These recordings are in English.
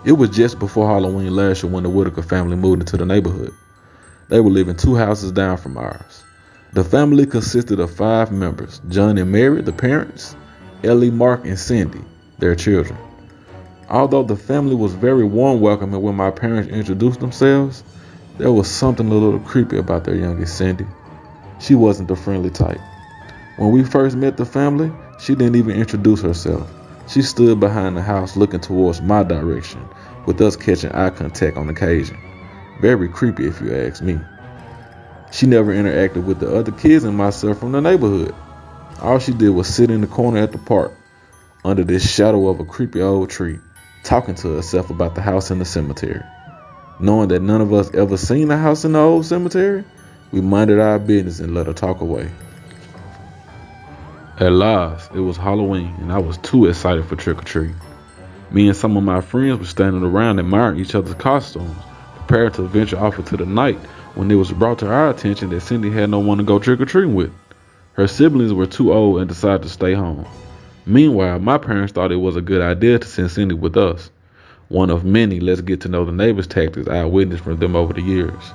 It was just before Halloween last year when the Whitaker family moved into the neighborhood. They were living 2 houses down from ours. The family consisted of 5 members: John and Mary, the parents, Ellie, Mark, and Cindy, their children. Although the family was very warm welcoming when my parents introduced themselves, there was something a little creepy about their youngest Cindy. She wasn't the friendly type. When we first met the family, she didn't even introduce herself. She stood behind the house looking towards my direction, with us catching eye contact on occasion. Very creepy if you ask me. She never interacted with the other kids and myself from the neighborhood. All she did was sit in the corner at the park, under the shadow of a creepy old tree, talking to herself about the house in the cemetery. Knowing that none of us ever seen the house in the old cemetery, we minded our business and let her talk away. At last, it was Halloween and I was too excited for trick or treat. Me and some of my friends were standing around admiring each other's costumes, prepared to venture off into the night when it was brought to our attention that Cindy had no one to go trick or treating with. Her siblings were too old and decided to stay home. Meanwhile, my parents thought it was a good idea to send Cindy with us, one of many let's get to know the neighbors tactics I witnessed from them over the years.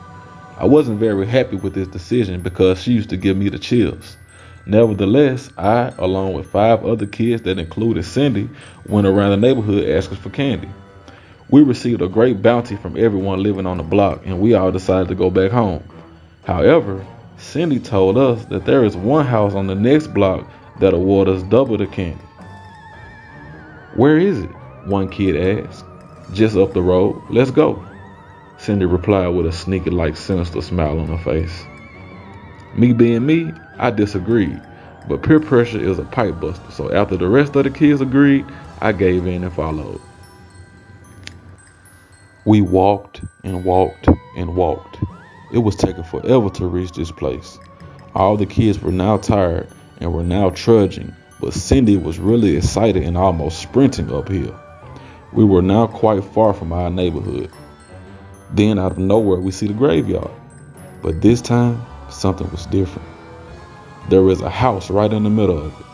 I wasn't very happy with this decision because she used to give me the chills. Nevertheless, I, along with 5 other kids that included Cindy, went around the neighborhood asking for candy. We received a great bounty from everyone living on the block, and we all decided to go back home. However, Cindy told us that there is one house on the next block that award us double the candy. Where is it? One kid asked. Just up the road. Let's go. Cindy replied with a sneaky like sinister smile on her face. Me being me, I disagreed, but peer pressure is a pipe buster, so after the rest of the kids agreed, I gave in and followed. We walked and walked and walked. It was taking forever to reach this place. All the kids were now tired and were now trudging, but Cindy was really excited and almost sprinting uphill. We were now quite far from our neighborhood. Then out of nowhere we see the graveyard. But this time, something was different. There is a house right in the middle of it.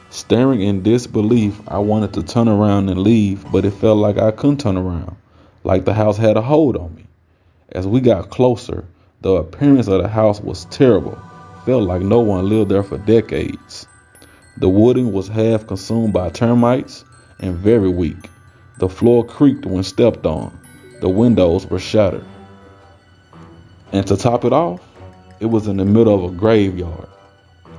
Staring in disbelief, I wanted to turn around and leave, but it felt like I couldn't turn around, like the house had a hold on me. As we got closer, the appearance of the house was terrible. Felt like no one lived there for decades. The wooding was half consumed by termites and very weak. The floor creaked when stepped on. The windows were shattered. And to top it off, it was in the middle of a graveyard.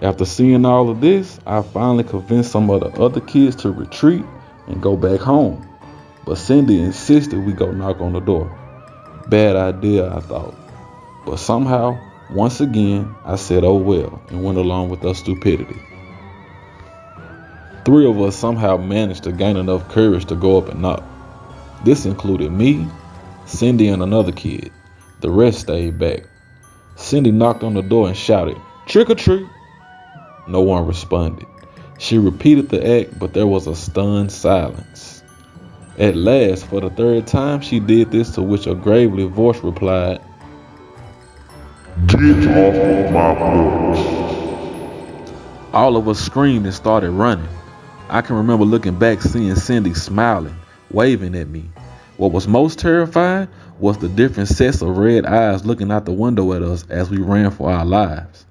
After seeing all of this, I finally convinced some of the other kids to retreat and go back home. But Cindy insisted we go knock on the door. Bad idea, I thought. But somehow, once again, I said oh well and went along with her stupidity. 3 of us somehow managed to gain enough courage to go up and knock. This included me, Cindy, and another kid. The rest stayed back. Cindy knocked on the door and shouted, "Trick or treat!" No one responded. She repeated the act, but there was a stunned silence. At last, for the 3rd time, she did this, to which a gravely voice replied, "Get off of my porch." All of us screamed and started running. I can remember looking back, seeing Cindy smiling, waving at me. What was most terrifying was the different sets of red eyes looking out the window at us as we ran for our lives.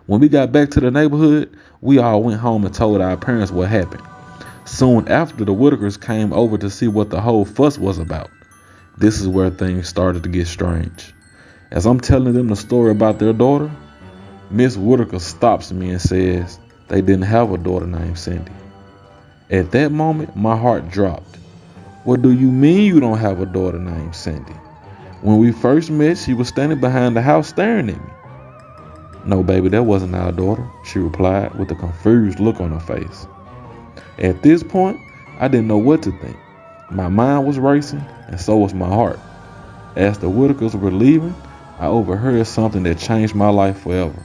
When we got back to the neighborhood, we all went home and told our parents what happened. Soon after, the Whitakers came over to see what the whole fuss was about. This is where things started to get strange. As I'm telling them the story about their daughter, Miss Whitaker stops me and says they didn't have a daughter named Cindy. At that moment, my heart dropped. What do you mean you don't have a daughter named Cindy? When we first met, she was standing behind the house staring at me. No, baby, that wasn't our daughter, she replied with a confused look on her face. At this point, I didn't know what to think. My mind was racing, and so was my heart. As the Whitakers were leaving, I overheard something that changed my life forever.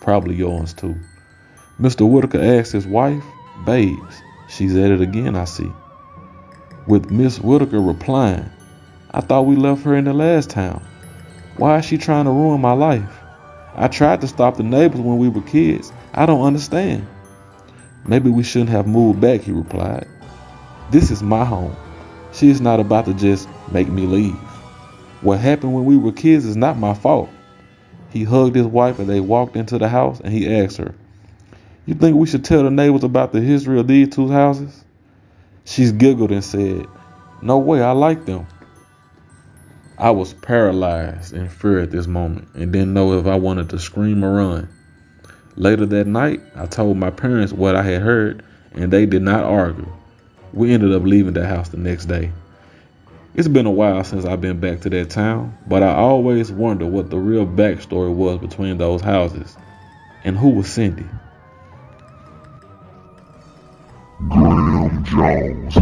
Probably yours too. Mr. Whitaker asked his wife, "Babes, she's at it again, I see." With Miss Whitaker replying, "I thought we left her in the last town. Why is she trying to ruin my life? I tried to stop the neighbors when we were kids. I don't understand." "Maybe we shouldn't have moved back," he replied. "This is my home. She's not about to just make me leave. What happened when we were kids is not my fault. He hugged his wife as they walked into the house and he asked her, "You think we should tell the neighbors about the history of these two houses?" She giggled and said, "No way, I like them." I was paralyzed in fear at this moment and didn't know if I wanted to scream or run. Later that night, I told my parents what I had heard and they did not argue. We ended up leaving the house the next day. It's been a while since I've been back to that town, but I always wonder what the real backstory was between those houses and who was Cindy. Graham Jones.